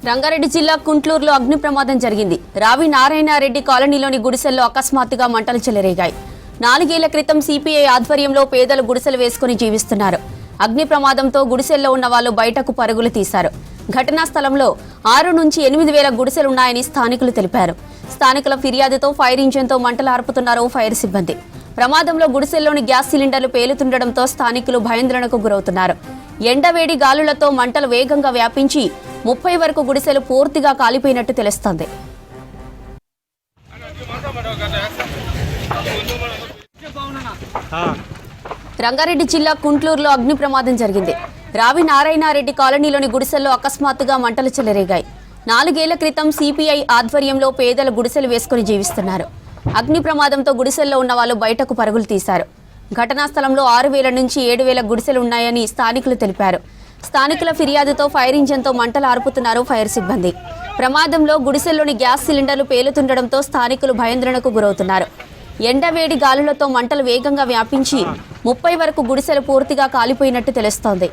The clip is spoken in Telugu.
రంగారెడ్డి జిల్లా కుంట్లూరులో అగ్ని ప్రమాదం జరిగింది. రావి నారాయణరెడ్డి కాలనీలోని గుడిసెల్లో అకస్మాత్తుగా మంటలు చెలరేగాయి. 4 ఏళ్ల క్రితం సిపిఐ ఆధ్వర్యంలో పేదలు గుడిసెలు వేసుకుని జీవిస్తున్నారు. అగ్ని ప్రమాదంతో గుడిసెల్లో ఉన్న వాళ్ళు బయటకు పరుగులు తీశారు. ఘటనా స్థలంలో 6 నుంచి 8 వేల గుడిసెలున్నాయని స్థానికులు తెలిపారు. స్థానికుల ఫిర్యాదుతో ఫైర్ ఇంజిన్తో మంటలు ఆర్పుతున్నారు ఫైర్ సిబ్బంది. ప్రమాదంలో గుడిసెల్లోని గ్యాస్ సిలిండర్లు పేలుతుండటంతో స్థానికులు భయాందోళనకు గురవుతున్నారు. ఎండవేడి గాలులతో మంటలు వేగంగా వ్యాపించి 30 వరకు గుడిసెలు పూర్తిగా కాలిపోయినట్టు తెలుస్తోంది. రంగారెడ్డి జిల్లా కుంట్లూరులో అగ్ని ప్రమాదం జరిగింది. రావి నారాయణరెడ్డి కాలనీలోని గుడిసెల్లో అకస్మాత్తుగా మంటలు చెలరేగాయి. 4 ఏళ్ల క్రితం సిపిఐ ఆధ్వర్యంలో పేదలు గుడిసెలు వేసుకుని జీవిస్తున్నారు. అగ్ని ప్రమాదంతో గుడిసెల్లో ఉన్న వాళ్ళు బయటకు పరుగులు తీశారు. ఘటనా స్థలంలో 6,000 నుంచి 7,000 గుడిసెలు ఉన్నాయని స్థానికులు తెలిపారు. స్థానికుల ఫిర్యాదుతో ఫైర్ ఇంజిన్తో మంటలు ఆర్పుతున్నారు ఫైర్ సిబ్బంది. ప్రమాదంలో గుడిసెల్లోని గ్యాస్ సిలిండర్లు పేలుతుండటంతో స్థానికులు భయాందోళనకు గురవుతున్నారు. ఎండవేడి గాలులతో మంటలు వేగంగా వ్యాపించి 30 వరకు గుడిసెలు పూర్తిగా కాలిపోయినట్టు తెలుస్తోంది.